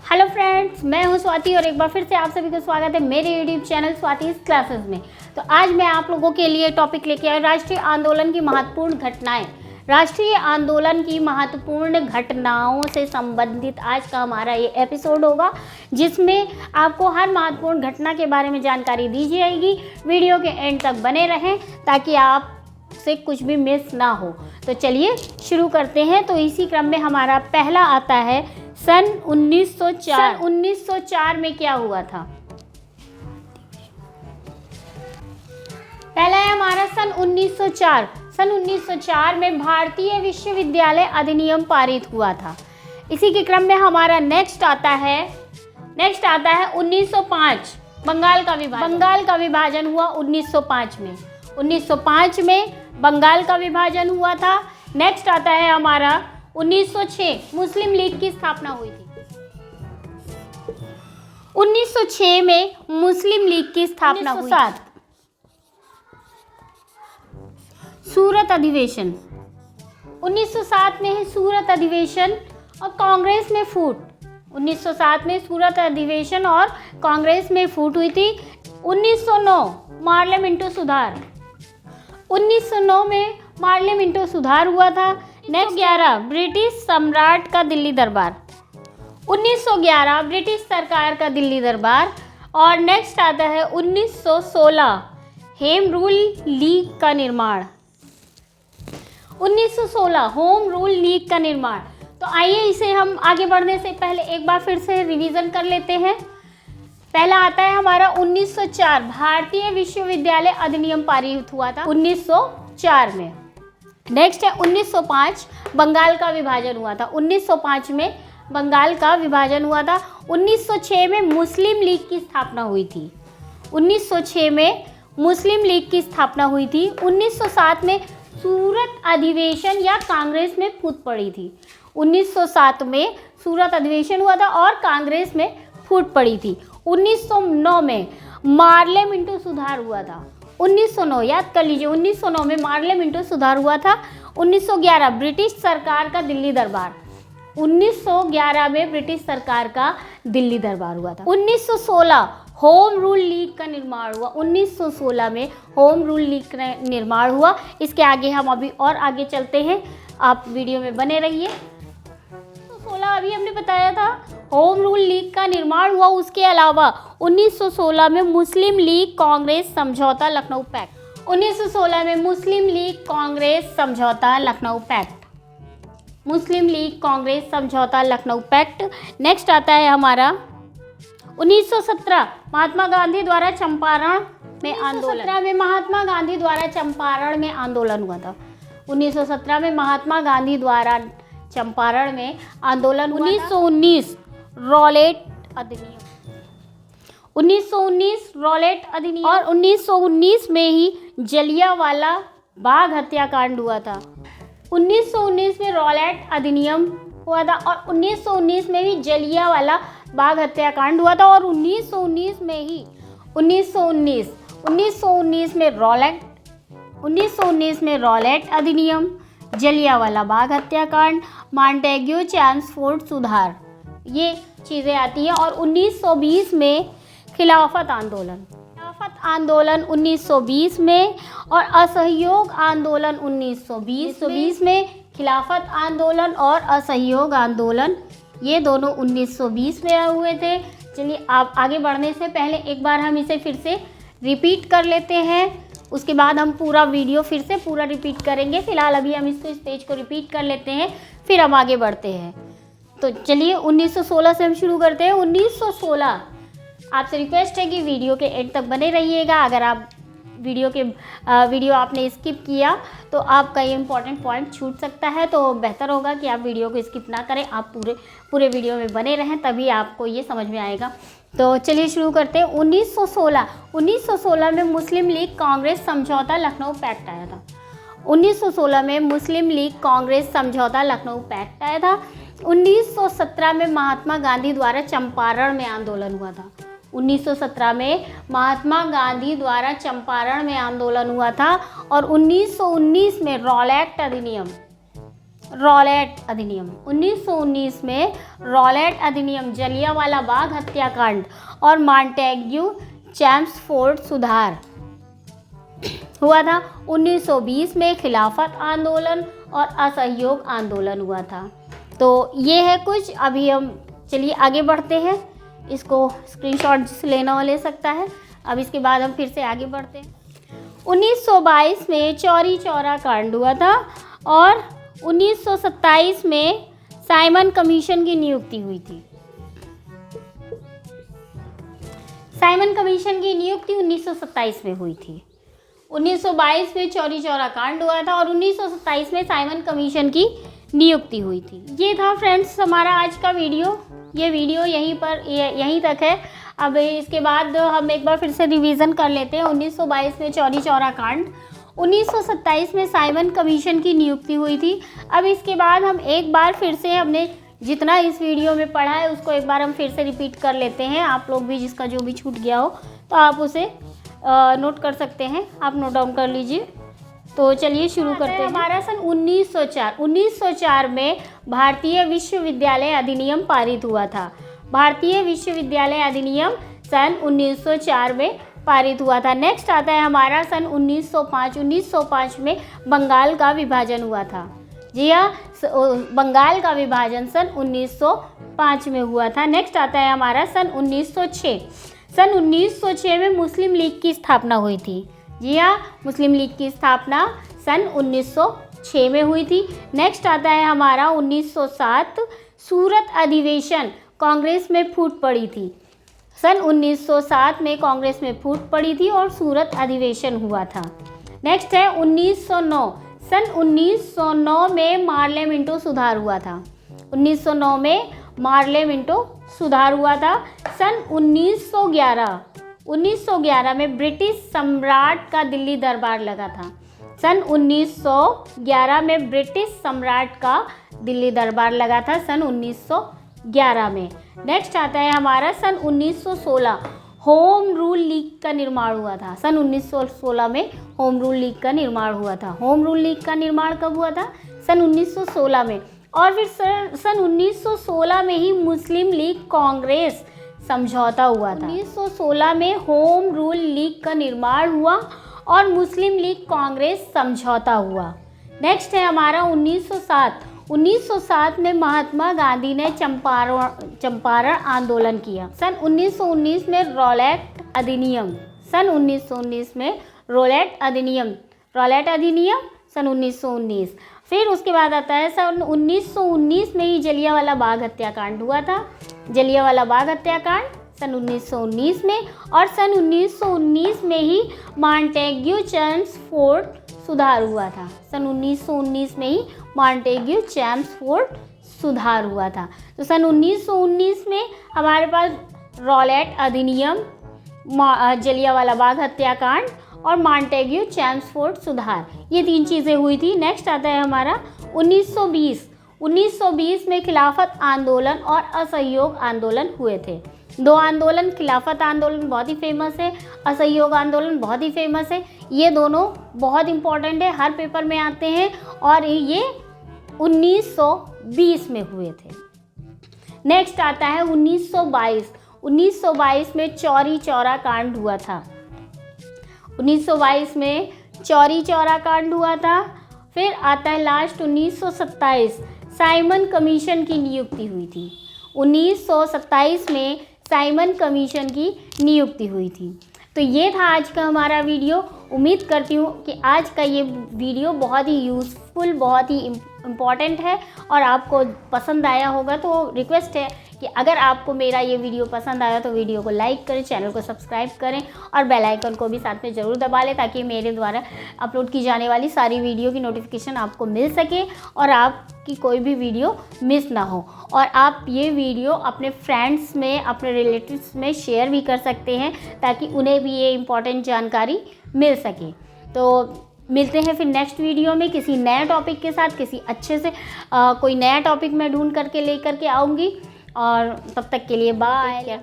Hello friends, मैं हूं स्वाति और एक बार फिर से आप सभी का स्वागत है मेरे यूट्यूब चैनल स्वाति क्लासेस में। तो आज मैं आप लोगों के लिए टॉपिक लेके आई राष्ट्रीय आंदोलन की महत्वपूर्ण घटनाएं। राष्ट्रीय आंदोलन की महत्वपूर्ण घटनाओं से संबंधित आज का हमारा ये एपिसोड होगा, जिसमें आपको हर महत्वपूर्ण घटना के बारे में जानकारी दी जाएगी। वीडियो के एंड तक बने रहें ताकि आप से कुछ भी मिस ना हो। तो चलिए शुरू करते हैं। तो इसी क्रम में हमारा पहला आता है सन 1904। 1904 में क्या हुआ था? पहला है हमारा सन 1904। सन 1904 में भारतीय विश्वविद्यालय अधिनियम पारित हुआ था। इसी के क्रम में हमारा नेक्स्ट आता है 1905। बंगाल का विभाजन हुआ 1905 में। 1905 में बंगाल का विभाजन हुआ था। नेक्स्ट आता है हमारा 1906। मुस्लिम लीग की स्थापना हुई थी। 1906 में मुस्लिम लीग की स्थापना हुई। 1907 सूरत अधिवेशन। 1907 में है सूरत अधिवेशन और कांग्रेस में फूट। 1907 में सूरत अधिवेशन और कांग्रेस में फूट हुई थी। 1909 पार्लियामेंटो सुधार। 1909 में पार्लियामेंटो सुधार हुआ था। नेक्स्ट 11 ब्रिटिश सम्राट का दिल्ली दरबार। 1911 ब्रिटिश सरकार का दिल्ली दरबार। और नेक्स्ट आता है 1916 हेम रूल लीग का निर्माण। 1916 होम रूल लीग का निर्माण। तो आइए इसे हम आगे बढ़ने से पहले एक बार फिर से रिवीजन कर लेते हैं। पहला आता है हमारा 1904 भारतीय विश्वविद्यालय अधिनियम पारित हुआ था 1904 में। नेक्स्ट है 1905 बंगाल का विभाजन हुआ था। 1905 में बंगाल का विभाजन हुआ था। 1906 में मुस्लिम लीग की स्थापना हुई थी। 1906 में मुस्लिम लीग की स्थापना हुई थी। 1907 में सूरत अधिवेशन या कांग्रेस में फूट पड़ी थी। 1907 में सूरत अधिवेशन हुआ था और कांग्रेस में फूट पड़ी थी। 1909 में पार्लियामेंटो सुधार हुआ था। 1909 याद कर लीजिए, 1909 में पार्लियामेंटो सुधार हुआ था। 1911 ब्रिटिश सरकार का दिल्ली दरबार। 1911 में ब्रिटिश सरकार का दिल्ली दरबार हुआ था। 1916 होम रूल लीग का निर्माण हुआ। 1916 में होम रूल लीग का निर्माण हुआ। इसके आगे हम अभी और आगे चलते हैं, आप वीडियो में बने रहिए। 1916 अभी हमने बताया था होम रूल लीग का निर्माण हुआ। उसके अलावा 1916 में मुस्लिम लीग कांग्रेस समझौता लखनऊ पैक्ट। 1916 में मुस्लिम लीग कांग्रेस समझौता लखनऊ पैक्ट। मुस्लिम लीग कांग्रेस समझौता लखनऊ पैक्ट। नेक्स्ट आता है हमारा 1917 महात्मा गांधी द्वारा चंपारण में आंदोलन। 1917 में महात्मा गांधी द्वारा चंपारण में आंदोलन हुआ था। 1917 में महात्मा गांधी द्वारा चंपारण में आंदोलन। 1919 रॉलेट अधिनियम। 1919 रॉलेट अधिनियम और 1919 में ही जलियांवाला बाग हत्याकांड हुआ था। 1919 में रॉलेट अधिनियम हुआ था और 1919 में ही जलियांवाला बाग हत्याकांड हुआ था। और 1919 में ही 1919 में रॉलेट अधिनियम, जलियांवाला बाग हत्याकांड, मॉन्टेग्यू चैम्सफोर्ड सुधार, ये चीज़ें आती हैं। और 1920 में खिलाफत आंदोलन 1920 में और असहयोग आंदोलन 1920 में। खिलाफत आंदोलन और असहयोग आंदोलन ये दोनों 1920 में हुए थे। चलिए आप आगे बढ़ने से पहले एक बार हम इसे फिर से रिपीट कर लेते हैं। उसके बाद हम पूरा वीडियो फिर से पूरा रिपीट करेंगे। फिलहाल अभी हम इस पेज को रिपीट कर लेते हैं, फिर हम आगे बढ़ते हैं। तो चलिए 1916 से हम शुरू करते हैं। 1916 आपसे रिक्वेस्ट है कि वीडियो के एंड तक बने रहिएगा। अगर आप वीडियो आपने स्किप किया तो आपका ये इंपॉर्टेंट पॉइंट छूट सकता है। तो बेहतर होगा कि आप वीडियो को स्किप ना करें, आप पूरे वीडियो में बने रहें, तभी आपको ये समझ में आएगा। तो चलिए शुरू करते हैं। 1916 में मुस्लिम लीग कांग्रेस समझौता लखनऊ पैक्ट आया था। 1916 में मुस्लिम लीग कांग्रेस समझौता लखनऊ पैक्ट आया था। 1917 में महात्मा गांधी द्वारा चंपारण में आंदोलन हुआ था। 1917 में महात्मा गांधी द्वारा चंपारण में आंदोलन हुआ था। और 1919 में रॉलेट अधिनियम रॉलेट अधिनियम। 1919 में रॉलेट अधिनियम, जलियांवाला बाग हत्याकांड और मॉन्टेग्यू चैम्सफोर्ड सुधार हुआ था। 1920 में खिलाफत आंदोलन और असहयोग आंदोलन हुआ था। तो ये है कुछ। अभी हम चलिए आगे बढ़ते हैं। इसको स्क्रीनशॉट जिसे लेना हो ले सकता है। अब इसके बाद हम फिर से आगे बढ़ते हैं। 1922 में चौरी चौरा कांड हुआ था और 1927 में साइमन कमीशन की नियुक्ति हुई थी। साइमन कमीशन की नियुक्ति 1927 में हुई थी। 1922 में चौरी चौरा कांड हुआ था और 1927 में साइमन कमीशन की नियुक्ति हुई थी। ये था फ्रेंड्स हमारा आज का वीडियो। ये वीडियो यहीं तक है। अब इसके बाद हम एक बार फिर से रिवीजन कर लेते हैं। 1922 में चौरी चौरा कांड, 1927 में साइमन कमीशन की नियुक्ति हुई थी। अब इसके बाद हम एक बार फिर से हमने जितना इस वीडियो में पढ़ा है उसको एक बार हम फिर से रिपीट कर लेते हैं। आप लोग भी जिसका जो भी छूट गया हो तो आप उसे नोट कर सकते हैं। आप नोट डाउन कर लीजिए। तो चलिए शुरू करते हैं। हमारा सन 1904 में भारतीय विश्वविद्यालय अधिनियम पारित हुआ था। भारतीय विश्वविद्यालय अधिनियम सन 1904 में पारित हुआ था। नेक्स्ट आता है हमारा सन 1905। 1905 में बंगाल का विभाजन हुआ था। जी हाँ, बंगाल का विभाजन सन 1905 में हुआ था। नेक्स्ट आता है हमारा सन 1906। सन 1906 में मुस्लिम लीग की स्थापना हुई थी। जी हाँ, मुस्लिम लीग की स्थापना सन 1906 में हुई थी। नेक्स्ट आता है हमारा 1907। सूरत अधिवेशन कांग्रेस में फूट पड़ी थी। सन 1907 में कांग्रेस में फूट पड़ी थी और सूरत अधिवेशन हुआ था। नेक्स्ट है 1909। सन 1909 में मार्लेमेंटो सुधार हुआ था। 1909 में मार्लेमेंटो सुधार हुआ था। सन 1911 में ब्रिटिश सम्राट का दिल्ली दरबार लगा था। सन 1911 में ब्रिटिश सम्राट का दिल्ली दरबार लगा था सन 1911 में। नेक्स्ट आता है हमारा सन 1916। होम रूल लीग का निर्माण हुआ था। सन 1916 में होम रूल लीग का निर्माण हुआ था। होम रूल लीग का निर्माण कब हुआ था? सन 1916 में। और फिर सन 1916 में ही मुस्लिम लीग कांग्रेस समझौता हुआ था। 1916 में होम रूल लीग का निर्माण हुआ और मुस्लिम लीग कांग्रेस समझौता हुआ। नेक्स्ट है हमारा 1907। 1907 में महात्मा गांधी ने चंपारण आंदोलन किया। सन 1919 में रॉलेट अधिनियम। सन 1919 में रॉलेट अधिनियम सन 1919। फिर उसके बाद आता है सन 1919 में ही जलियांवाला बाग हत्याकांड हुआ था। जलियांवाला बाग हत्याकांड सन 1919 में। और सन 1919 में ही मॉन्टेग्यू चैम्सफोर्ड सुधार हुआ था। सन 1919 में ही मॉन्टेग्यू चैम्सफोर्ड सुधार हुआ था। तो सन 1919 में हमारे पास रॉलेट अधिनियम, जलियांवाला बाग हत्याकांड और मॉन्टेग्यू चैम्सफोर्ड सुधार, ये 3 चीज़ें हुई थी। नेक्स्ट आता है हमारा 1920। 1920 में खिलाफत आंदोलन और असहयोग आंदोलन हुए थे। 2 आंदोलन, खिलाफत आंदोलन बहुत ही फेमस है, असहयोग आंदोलन बहुत ही फेमस है। ये दोनों बहुत इम्पॉर्टेंट है, हर पेपर में आते हैं और ये 1920 में हुए थे। नेक्स्ट आता है 1922। 1922 में चौरी चौरा कांड हुआ था। 1922 में चौरी चौरा कांड हुआ था। फिर आता है लास्ट 1927, साइमन कमीशन की नियुक्ति हुई थी। 1927 में साइमन कमीशन की नियुक्ति हुई थी। तो ये था आज का हमारा वीडियो। उम्मीद करती हूँ कि आज का ये वीडियो बहुत ही यूज़फुल, बहुत ही इम्पॉर्टेंट है और आपको पसंद आया होगा। तो रिक्वेस्ट है कि अगर आपको मेरा ये वीडियो पसंद आया तो वीडियो को लाइक करें, चैनल को सब्सक्राइब करें और बेल आइकन को भी साथ में ज़रूर दबा लें ताकि मेरे द्वारा अपलोड की जाने वाली सारी वीडियो की नोटिफिकेशन आपको मिल सके और आपकी कोई भी वीडियो मिस ना हो। और आप ये वीडियो अपने फ्रेंड्स में, अपने रिलेटिव्स में शेयर भी कर सकते हैं ताकि उन्हें भी ये इम्पोर्टेंट जानकारी मिल सके। तो मिलते हैं फिर नेक्स्ट वीडियो में किसी नए टॉपिक के साथ, किसी अच्छे से कोई नया टॉपिक मैं ढूंढ करके लेकर के आऊँगी। और तब तक के लिए बाय।